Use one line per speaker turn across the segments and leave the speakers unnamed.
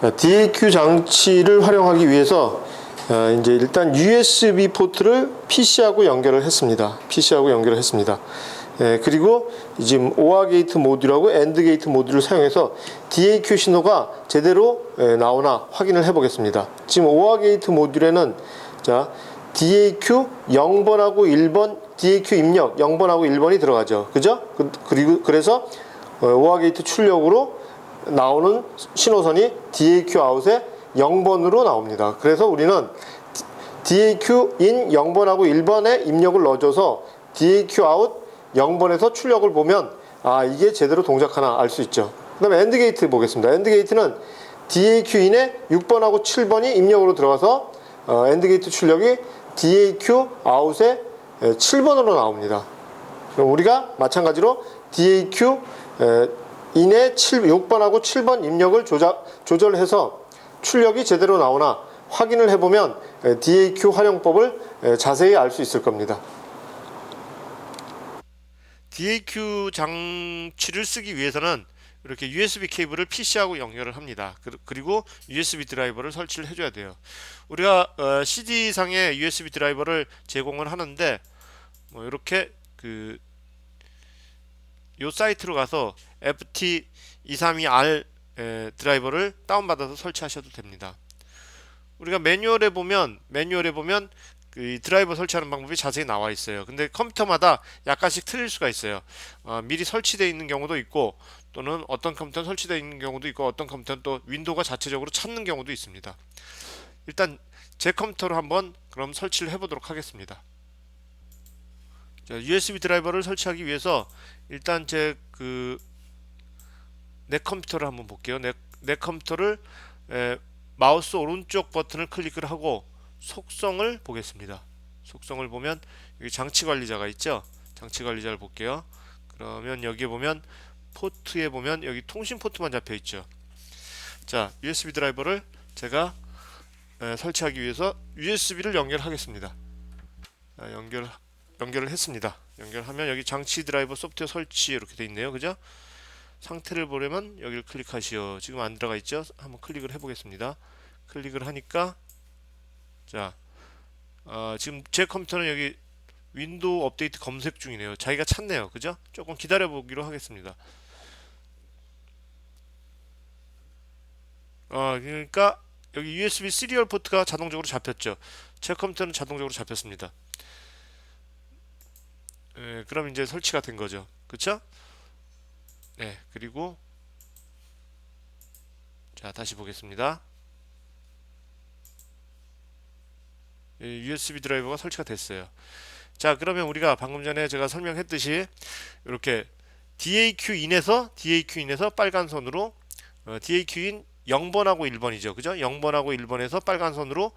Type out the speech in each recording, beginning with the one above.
DAQ 장치를 활용하기 위해서 이제 일단 USB 포트를 PC하고 연결을 했습니다. 그리고 지금 OR 게이트 모듈하고 AND 게이트 모듈을 사용해서 DAQ 신호가 제대로 나오나 확인을 해 보겠습니다. 지금 OR 게이트 모듈에는 자, DAQ 0번하고 1번, DAQ 입력 0번하고 1번이 들어가죠. 그죠? 그래서 OR 게이트 출력으로 나오는 신호선이 DAQ 아웃에 0번으로 나옵니다. 그래서 우리는 DAQ 인 0번하고 1번에 입력을 넣어줘서 DAQ 아웃 0번에서 출력을 보면 이게 제대로 동작하나 알 수 있죠. 그 다음에 AND 게이트 보겠습니다. AND 게이트는 DAQ 인에 6번하고 7번이 입력으로 들어가서 AND 게이트 출력이 DAQ 아웃에 7번으로 나옵니다. 그럼 우리가 마찬가지로 DAQ 인에 6번하고 7번 입력을 조절해서 출력이 제대로 나오나 확인을 해보면 DAQ 활용법을 자세히 알 수 있을 겁니다.
DAQ 장치를 쓰기 위해서는 이렇게 USB 케이블을 PC하고 연결을 합니다. 그리고 USB 드라이버를 설치를 해줘야 돼요. 우리가 CD상에 USB 드라이버를 제공을 하는데 이렇게 요 사이트로 가서 FT232R 드라이버를 다운받아서 설치하셔도 됩니다. 우리가 매뉴얼에 보면 그 드라이버 설치하는 방법이 자세히 나와 있어요. 근데 컴퓨터마다 약간씩 틀릴 수가 있어요. 미리 설치되어 있는 경우도 있고, 또는 어떤 컴퓨터는 설치되어 있는 경우도 있고, 어떤 컴퓨터는 또 윈도우가 자체적으로 찾는 경우도 있습니다. 일단 제 컴퓨터로 한번 그럼 설치를 해보도록 하겠습니다. 자, USB 드라이버를 설치하기 위해서 일단 내 컴퓨터를 한번 볼게요. 내 컴퓨터를 마우스 오른쪽 버튼을 클릭을 하고 속성을 보겠습니다. 속성을 보면 여기 장치 관리자가 있죠. 장치 관리자를 볼게요. 그러면 여기에 보면 포트에 보면 여기 통신 포트만 잡혀 있죠. 자, USB 드라이버를 제가 설치하기 위해서 USB를 연결하겠습니다. 연결을 했습니다. 연결하면 여기 장치 드라이버 소프트웨어 설치 이렇게 돼 있네요. 그죠? 상태를 보려면 여기를 클릭하시오. 지금 안 들어가 있죠? 한번 클릭을 해보겠습니다. 클릭을 하니까 자, 지금 제 컴퓨터는 여기 윈도우 업데이트 검색 중이네요. 자기가 찾네요. 그죠? 조금 기다려 보기로 하겠습니다. 그러니까 여기 USB 시리얼 포트가 자동적으로 잡혔죠. 제 컴퓨터는 자동적으로 잡혔습니다. 그럼 이제 설치가 된 거죠. 그쵸? 네, 그리고 자, 다시 보겠습니다. USB 드라이버가 설치가 됐어요. 자, 그러면 우리가 방금 전에 제가 설명했듯이 이렇게 DAQ 인에서 빨간 선으로 DAQ 인 0번하고 1번이죠. 그죠? 0번하고 1번에서 빨간 선으로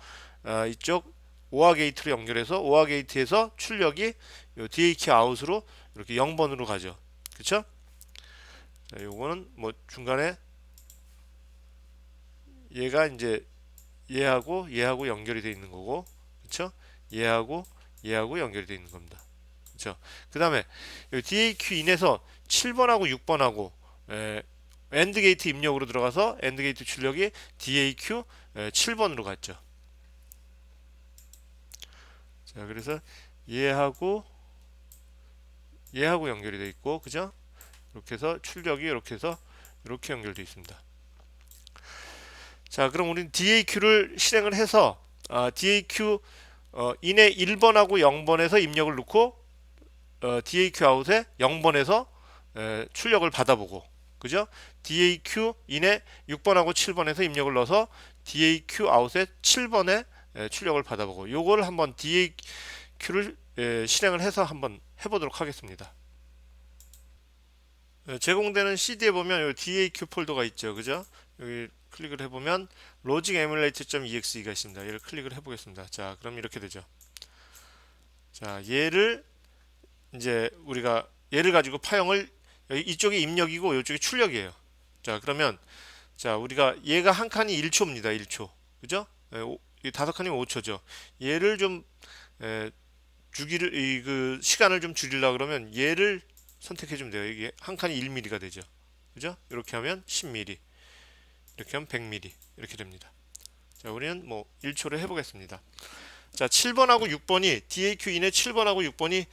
이쪽 OR 게이트로 연결해서 OR 게이트에서 출력이 DAQ 아웃으로 이렇게 0번으로 가죠. 그쵸? 자, 요거는 뭐 중간에 얘가 이제 얘하고 연결이 되어 있는 거고, 그쵸? 얘하고 연결이 되어 있는 겁니다. 그쵸? 그 다음에 DAQ 인에서 7번하고 6번하고 AND 게이트 입력으로 들어가서 AND 게이트 출력이 DAQ 7번으로 갔죠. 자, 그래서 얘하고 연결이 되어 있고, 그죠? 이렇게 해서 출력이 이렇게 해서 이렇게 연결되어 있습니다. 자, 그럼 우리는 DAQ를 실행을 해서 DAQ 인의 1번하고 0번에서 입력을 넣고 DAQ 아웃에 0번에서 출력을 받아보고, 그죠? DAQ 인의 6번하고 7번에서 입력을 넣어서 DAQ 아웃에 7번에 출력을 받아보고, 요거를 한번 DAQ를 실행을 해서 한번 해보도록 하겠습니다. 제공되는 CD에 보면 이 DAQ 폴더가 있죠. 그죠? 여기 클릭을 해보면 logic emulator.exe가 있습니다. 얘를 클릭을 해보겠습니다. 자, 그럼 이렇게 되죠. 자, 얘를 이제 우리가 얘를 가지고 파형을 이쪽이 입력이고 이쪽이 출력이에요. 자, 그러면 자, 우리가 얘가 한 칸이 1초입니다. 1초. 그죠? 이 5칸이면 5초죠. 얘를 좀 그 시간을 좀 줄이려고 그러면 얘를 선택해 주면 돼요. 이게 한 칸이 1mm가 되죠. 그죠? 이렇게 하면 10mm. 이렇게 하면 100mm 이렇게 됩니다. 자, 우리는 뭐 1초를 해보겠습니다. 자, 7번하고 6번이 DAQ 인의 7번하고 6번이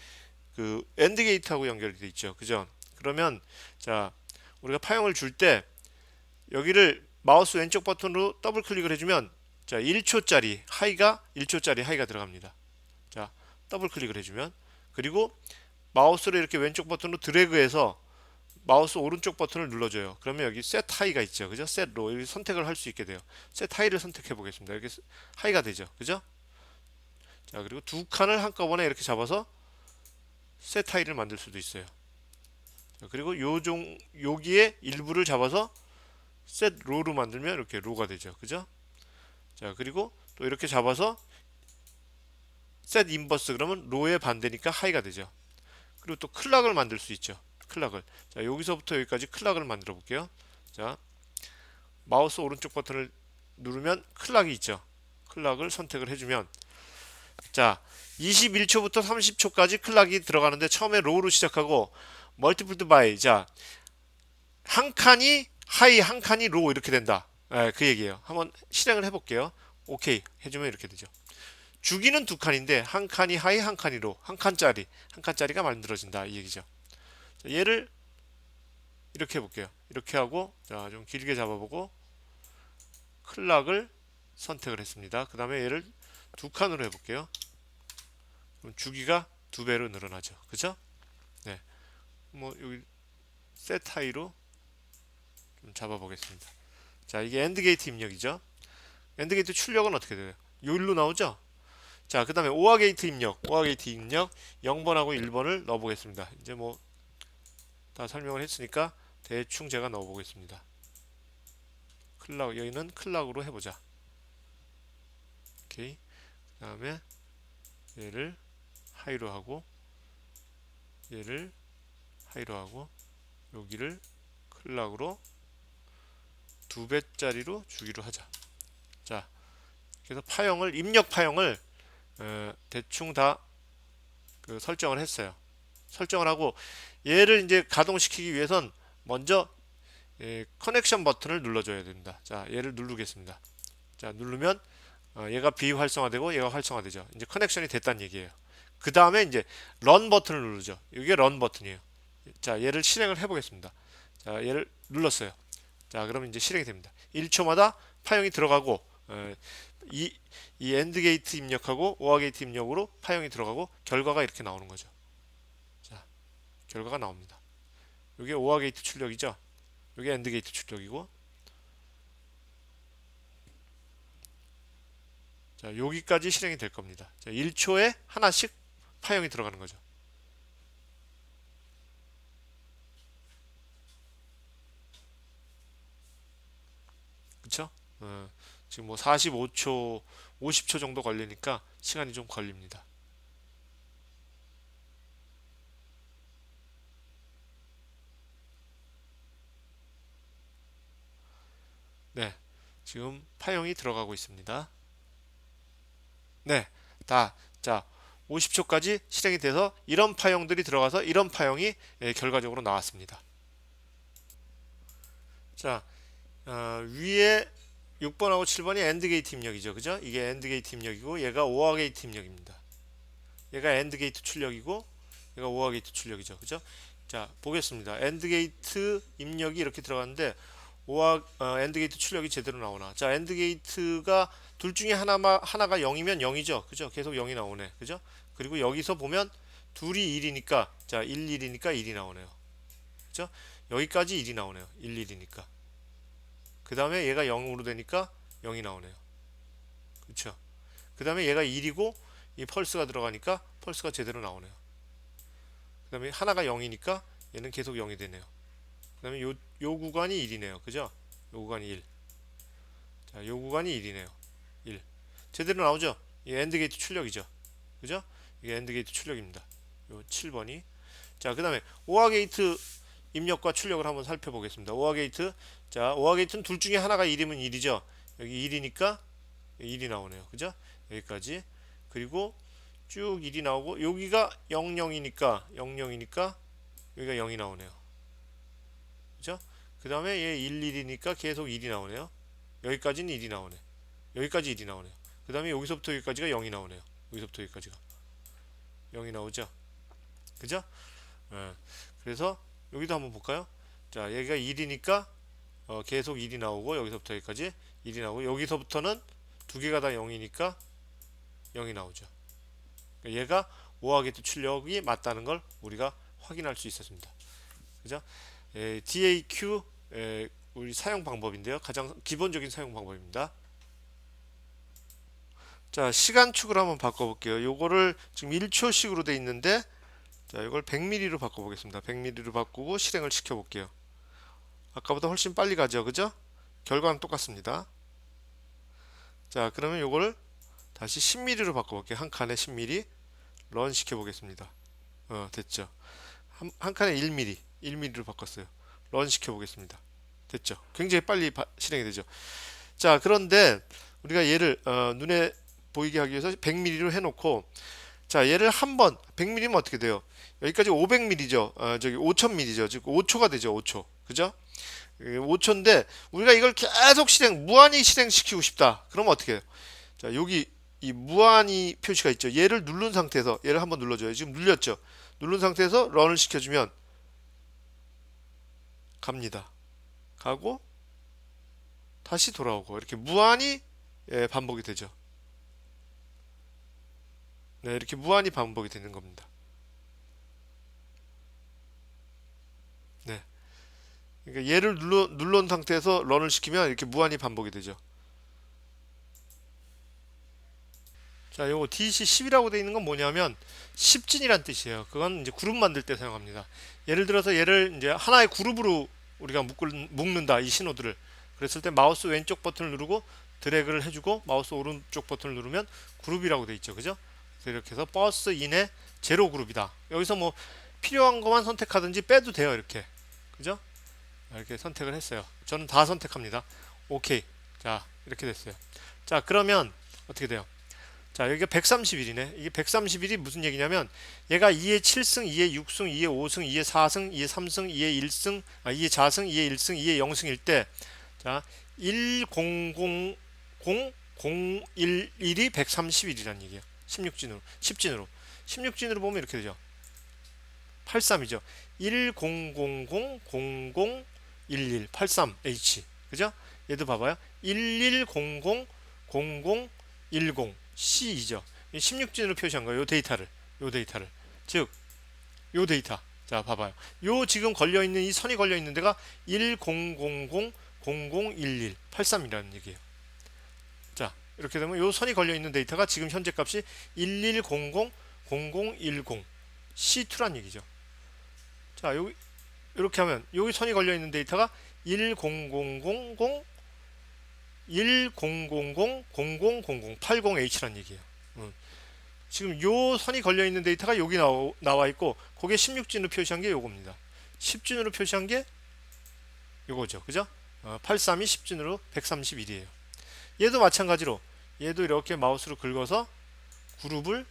그 엔드 게이트하고 연결이 돼 있죠. 그죠? 그러면 자, 우리가 파형을 줄 때 여기를 마우스 왼쪽 버튼으로 더블 클릭을 해주면 자, 1초짜리 하이가 1초짜리 하이가 들어갑니다. 자, 더블 클릭을 해주면 그리고 마우스를 이렇게 왼쪽 버튼으로 드래그해서 마우스 오른쪽 버튼을 눌러줘요. 그러면 여기 셋 하이가 있죠. 그죠? 셋 로 여기 선택을 할 수 있게 돼요. 셋 하이를 선택해 보겠습니다. 이렇게 하이가 되죠. 그죠? 자, 그리고 두 칸을 한꺼번에 이렇게 잡아서 셋 하이를 만들 수도 있어요. 자, 그리고 여기에 일부를 잡아서 셋 로로 만들면 이렇게 로가 되죠. 그죠? 자, 그리고 또 이렇게 잡아서 셋 인버스 그러면 로의 반대니까 하이가 되죠. 그리고 또 클락을 만들 수 있죠. 클락을. 자, 여기서부터 여기까지 클락을 만들어 볼게요. 자, 마우스 오른쪽 버튼을 누르면 클락이 있죠. 클락을 선택을 해주면 자, 21초부터 30초까지 클락이 들어가는데 처음에 로우로 시작하고 멀티플드 바이 자, 한 칸이 하이 한 칸이 로우 이렇게 된다. 예, 그 얘기예요. 한번 실행을 해볼게요. 오케이 해주면 이렇게 되죠. 주기는 두 칸인데 한 칸이 하이 한 칸이 로우 한 칸짜리가 만들어진다 이 얘기죠. 자, 얘를 이렇게 해볼게요. 이렇게 하고 자, 좀 길게 잡아보고 클락을 선택을 했습니다. 그 다음에 얘를 두 칸으로 해볼게요. 그럼 주기가 두 배로 늘어나죠. 그죠? 네. 뭐 여기 셋 하이로 좀 잡아보겠습니다. 자, 이게 엔드 게이트 입력이죠. 엔드 게이트 출력은 어떻게 돼요? 여기로 나오죠? 자, 그 다음에 오화 게이트 입력 0번하고 1번을 넣어보겠습니다. 이제 뭐 다 설명을 했으니까 대충 제가 넣어보겠습니다. 클락, 여기는 클락으로 해보자. 오케이. 그 다음에 얘를 하이로 하고 얘를 하이로 하고 여기를 클락으로 두 배짜리로 주기로 하자. 자, 그래서 파형을 입력 파형을 대충 다 그 설정을 했어요. 설정을 하고 얘를 이제 가동시키기 위해선 먼저 커넥션 버튼을 눌러줘야 됩니다. 자, 얘를 누르겠습니다. 자, 누르면 얘가 비활성화되고 얘가 활성화되죠. 이제 커넥션이 됐다는 얘기예요. 그 다음에 이제 런 버튼을 누르죠. 이게 런 버튼이에요. 자, 얘를 실행을 해보겠습니다. 자, 얘를 눌렀어요. 자, 그러면 이제 실행이 됩니다. 1초마다 파형이 들어가고 이 엔드 게이트 입력하고 오화 게이트 입력으로 파형이 들어가고 결과가 이렇게 나오는 거죠. 자, 결과가 나옵니다. 이게 오화 게이트 출력이죠. 이게 엔드 게이트 출력이고 자, 여기까지 실행이 될 겁니다. 자, 1초에 하나씩 파형이 들어가는 거죠. 그쵸? 지금 뭐 45초, 50초 정도 걸리니까 시간이 좀 걸립니다. 네, 지금 파형이 들어가고 있습니다. 네, 자, 50초까지 실행이 돼서 이런 파형들이 들어가서 이런 파형이 결과적으로 나왔습니다. 자, 위에 6번하고 7번이 엔드 게이트 입력이죠. 그죠? 이게 엔드 게이트 입력이고 얘가 오화 게이트 입력입니다. 얘가 엔드 게이트 출력이고 얘가 오화 게이트 출력이죠. 그죠? 자, 보겠습니다. 엔드 게이트 입력이 이렇게 들어갔는데 엔드 게이트 출력이 제대로 나오나? 자, 엔드 게이트가 둘 중에 하나가 0이면 0이죠. 그죠? 계속 0이 나오네. 그죠? 그리고 여기서 보면 둘이 1이니까 자, 1이니까 1이 나오네요. 그죠? 여기까지 1이 나오네요. 1이니까. 그 다음에 얘가 0으로 되니까 0이 나오네요. 그쵸? 그 다음에 얘가 1이고 이 펄스가 들어가니까 펄스가 제대로 나오네요. 그 다음에 하나가 0이니까 얘는 계속 0이 되네요. 그 다음에 요 구간이 1이네요. 그죠? 요 구간이 1. 자, 요 구간이 1이네요. 1. 제대로 나오죠? 이 엔드 게이트 출력이죠. 그죠? 이게 엔드 게이트 출력입니다. 요 7번이. 자, 그 다음에 오화 게이트 입력과 출력을 한번 살펴보겠습니다. 오화 게이트. 자, 오화 게이트는 둘 중에 하나가 1이면 1이죠. 여기 1이니까 1이 나오네요. 그죠? 여기까지. 그리고 쭉 1이 나오고 여기가 00이니까 여기가 0이 나오네요. 그죠? 그 다음에 얘 11이니까 계속 1이 나오네요. 여기까지는 1이 나오네. 여기까지 1이 나오네요. 그 다음에 여기서부터 여기까지가 0이 나오네요. 여기서부터 여기까지가 0이 나오죠. 그죠? 예. 그래서 여기도 한번 볼까요? 자, 여기가 1이니까 계속 1이 나오고, 여기서부터 여기까지 1이 나오고, 여기서부터는 두 개가 다 0이니까 0이 나오죠. 그러니까 얘가 5하기 출력이 맞다는 걸 우리가 확인할 수 있었습니다. 그죠? DAQ 우리 사용 방법인데요. 가장 기본적인 사용 방법입니다. 자, 시간축을 한번 바꿔볼게요. 요거를 지금 1초씩으로 돼 있는데, 자, 이걸 100mm로 바꿔보겠습니다. 100mm로 바꾸고 실행을 시켜볼게요. 아까보다 훨씬 빨리 가죠, 그죠? 결과는 똑같습니다. 자, 그러면 요거를 다시 10mm로 바꿔볼게요. 한 칸에 10mm 런 시켜보겠습니다. 됐죠? 한 칸에 1mm, 1mm로 바꿨어요. 런 시켜보겠습니다. 됐죠? 굉장히 빨리 실행이 되죠. 자, 그런데 우리가 얘를 눈에 보이게 하기 위해서 100mm로 해놓고, 자, 얘를 한번 100mm면 어떻게 돼요? 여기까지 500mm죠. 저기 5000mm죠. 즉 5초가 되죠. 5초. 그죠? 5초인데 우리가 이걸 계속 무한히 실행시키고 싶다. 그러면 어떻게 해요? 자, 여기 이 무한히 표시가 있죠. 얘를 누른 상태에서, 얘를 한번 눌러줘요. 지금 눌렸죠. 누른 상태에서 런을 시켜주면 갑니다. 가고 다시 돌아오고, 이렇게 무한히 반복이 되죠. 네, 이렇게 무한히 반복이 되는 겁니다. 네. 그러니까 얘를 눌러놓은 상태에서 런을 시키면 이렇게 무한히 반복이 되죠. 자, 요거 DC10이라고 되어 있는 건 뭐냐면 10진이란 뜻이에요. 그건 이제 그룹 만들 때 사용합니다. 예를 들어서 얘를 이제 하나의 그룹으로 우리가 묶는다, 이 신호들을. 그랬을 때 마우스 왼쪽 버튼을 누르고 드래그를 해주고, 마우스 오른쪽 버튼을 누르면 그룹이라고 되어 있죠. 그죠? 그래서 이렇게 해서 버스 인의 제로 그룹이다. 여기서 뭐 필요한 것만 선택하든지 빼도 돼요. 이렇게. 그죠? 이렇게 선택을 했어요. 저는 다 선택합니다. 오케이. 자, 이렇게 됐어요. 자, 그러면 어떻게 돼요? 자, 여기가 131이네. 이게 131이 무슨 얘기냐면, 얘가 2의 7승, 2의 6승, 2의 5승, 2의 4승, 2의 3승, 2의 1승, 2의 4승, 2의 1승, 2의 0승일 때, 자, 100001이 131이란 얘기예요. 16진으로, 10진으로. 16진으로 보면 이렇게 되죠. 83이죠. 10000011 83H. 그죠? 얘도 봐봐요. 11000010 C이죠. 16진으로 표시한 거예요. 요 데이터를. 즉, 요 데이터. 자, 봐봐요. 요 지금 걸려있는, 이 선이 걸려있는 데가 10000011 83이라는 얘기예요. 자, 이렇게 되면 요 선이 걸려있는 데이터가 지금 현재 값이 11000010 C2란 얘기죠. 자, 여기 이렇게 하면 여기 선이 걸려있는 데이터가 100000 80H란 얘기예요. 지금 요 선이 걸려있는 데이터가 여기 나와 있고, 거기에 16진으로 표시한 게 요겁니다. 10진으로 표시한 게 요거죠. 그죠? 83이 10진으로 131이에요. 얘도 마찬가지로, 얘도 이렇게 마우스로 긁어서 그룹을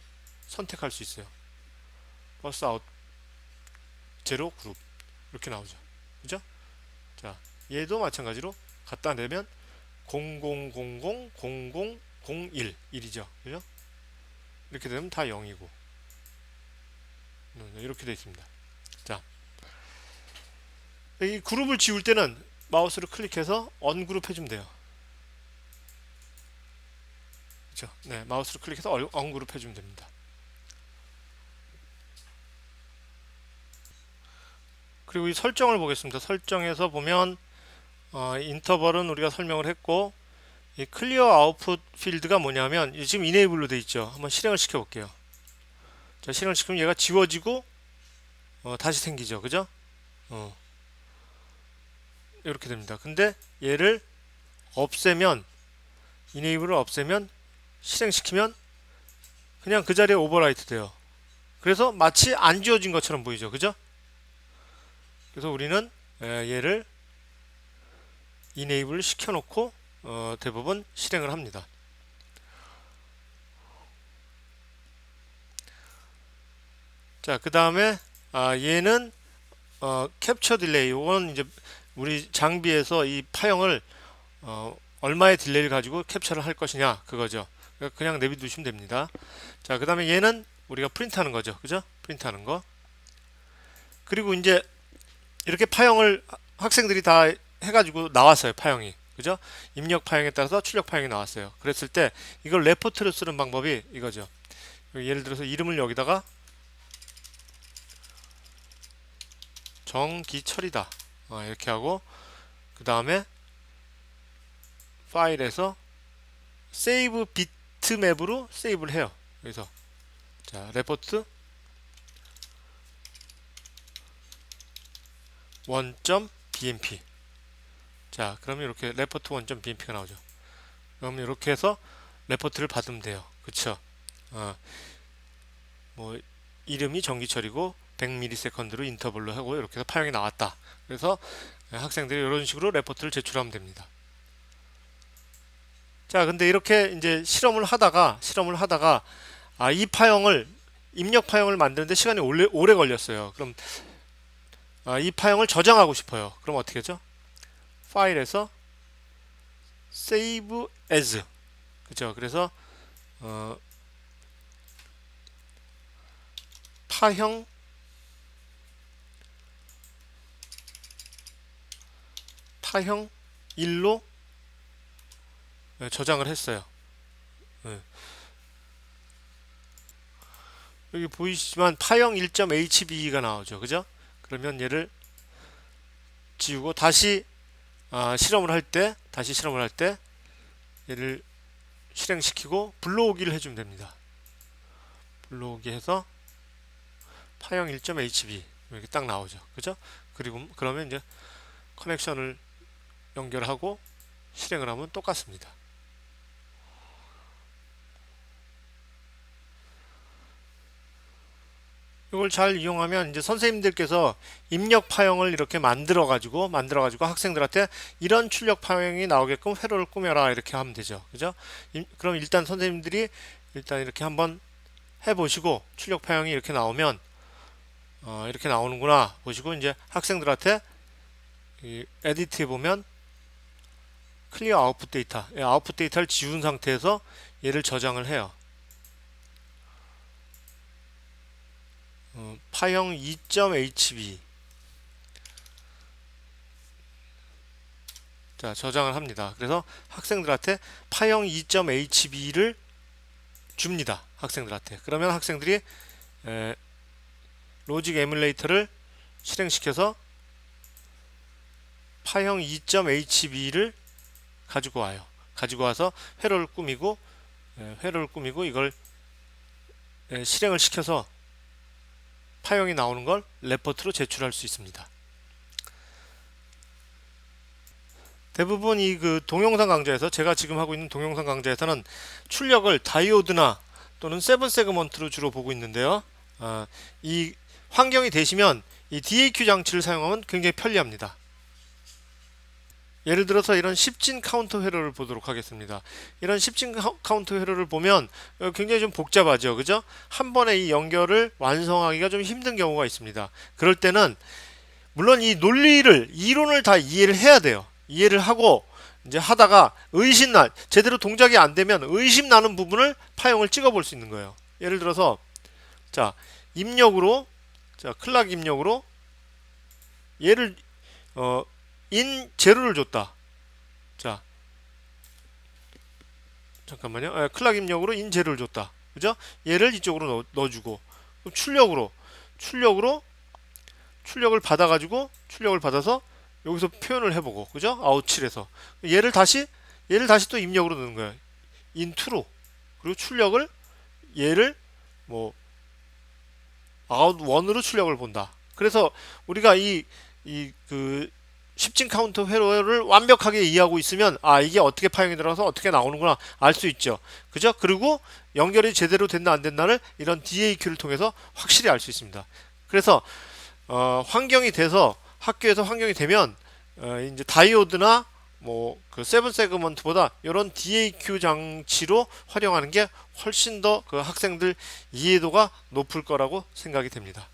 선택할 수 있어요. 버스 아웃 제로 그룹 이렇게 나오죠. 그죠? 자, 얘도 마찬가지로 갖다 대면 00000001 1이죠. 그죠? 이렇게 되면 다 0이고 이렇게 되어 있습니다. 자, 이 그룹을 지울 때는 마우스를 클릭해서 언그룹 해주면 돼요. 그렇죠? 네, 마우스를 클릭해서 언그룹 해주면 됩니다. 그리고 이 설정을 보겠습니다. 설정에서 보면 인터벌은 우리가 설명을 했고, 이 클리어 아웃풋 필드가 뭐냐면 지금 이네이블로 되어 있죠. 한번 실행을 시켜 볼게요. 자, 실행을 시키면 얘가 지워지고 다시 생기죠. 그죠? 이렇게 됩니다. 근데 얘를 없애면, 이네이블을 없애면, 실행시키면 그냥 그 자리에 오버라이트 돼요. 그래서 마치 안 지워진 것처럼 보이죠. 그죠? 그래서 우리는 얘를 이네이블을 시켜놓고 대부분 실행을 합니다. 자, 그 다음에 얘는 캡처 딜레이. 이건 이제 우리 장비에서 이 파형을 얼마의 딜레이를 가지고 캡처를 할 것이냐 그거죠. 그냥 내비두시면 됩니다. 자, 그 다음에 얘는 우리가 프린트하는 거죠. 그죠? 프린트하는 거. 그리고 이제 이렇게 파형을 학생들이 다 해가지고 나왔어요. 파형이. 그죠? 입력 파형에 따라서 출력 파형이 나왔어요. 그랬을 때 이걸 레포트로 쓰는 방법이 이거죠. 예를 들어서 이름을 여기다가 정기철이다. 이렇게 하고 그 다음에 파일에서 세이브 비트맵으로 세이브를 해요. 여기서 자, 레포트 1.bmp. 자, 그러면 이렇게 레포트 1.bmp가 나오죠. 그러면 이렇게 해서 레포트를 받으면 돼요. 그쵸? 뭐 이름이 정기철이고 100ms로 인터벌로 하고 이렇게 해서 파형이 나왔다. 그래서 학생들이 이런 식으로 레포트를 제출하면 됩니다. 자, 근데 이렇게 이제 실험을 하다가 이 파형을 입력 파형을 만드는데 시간이 오래 걸렸어요. 그럼 이 파형을 저장하고 싶어요. 그럼 어떻게 하죠? 파일에서 save as. 그죠? 그래서 파형 파형 1로 저장을 했어요. 여기 보이시지만 파형 1.hb가 나오죠. 그죠? 그러면 얘를 지우고 다시 실험을 할 때 얘를 실행시키고 불러오기를 해주면 됩니다. 불러오기 해서 파형 1.hb 이렇게 딱 나오죠. 그죠? 그리고 그러면 이제 커넥션을 연결하고 실행을 하면 똑같습니다. 이걸 잘 이용하면 이제 선생님들께서 입력 파형을 이렇게 만들어 가지고 학생들한테 이런 출력 파형이 나오게끔 회로를 꾸며라 이렇게 하면 되죠. 그죠? 그럼 일단 선생님들이 이렇게 한번 해보시고 출력 파형이 이렇게 나오면 이렇게 나오는구나 보시고 이제 학생들한테 에디트해 보면 클리어 아웃풋 데이터, 아웃풋 데이터를 지운 상태에서 얘를 저장을 해요. 파형 2.hb. 자, 저장을 합니다. 그래서 학생들한테 파형 2.hb를 줍니다. 학생들한테. 그러면 학생들이 로직 에뮬레이터를 실행시켜서 파형 2.hb를 가지고 와요. 가지고 와서 회로를 꾸미고 이걸 실행을 시켜서 파형이 나오는 걸 레포트로 제출할 수 있습니다. 대부분 이 동영상 강좌에서 제가 지금 하고 있는 동영상 강좌에서는 출력을 다이오드나 또는 세븐 세그먼트로 주로 보고 있는데요. 이 환경이 되시면 이 DAQ 장치를 사용하면 굉장히 편리합니다. 예를 들어서 이런 10진 카운터 회로를 보도록 하겠습니다. 이런 10진 카운터 회로를 보면 굉장히 좀 복잡하죠. 그죠? 한 번에 이 연결을 완성하기가 좀 힘든 경우가 있습니다. 그럴 때는 물론 이 이론을 다 이해를 해야 돼요. 이해를 하고 이제 하다가 제대로 동작이 안 되면 의심 나는 부분을 파형을 찍어 볼 수 있는 거예요. 예를 들어서 자, 클락 입력으로 얘를 인 제로를 줬다. 자, 잠깐만요. 클락 입력으로 인 제로를 줬다. 그죠? 얘를 이쪽으로 넣어주고 출력을 받아서 여기서 표현을 해보고, 그죠? 아웃7에서 얘를 다시 또 입력으로 넣는 거예요. 인2로. 그리고 얘를 뭐 아웃1으로 출력을 본다. 그래서 우리가 이 10진 카운터 회로를 완벽하게 이해하고 있으면 이게 어떻게 파형이 들어가서 어떻게 나오는구나 알 수 있죠. 그죠? 그리고 연결이 제대로 됐나 안 됐나를 이런 DAQ를 통해서 확실히 알 수 있습니다. 그래서 학교에서 환경이 되면 이제 다이오드나 세븐 세그먼트보다 이런 DAQ 장치로 활용하는 게 훨씬 더 학생들 이해도가 높을 거라고 생각이 됩니다.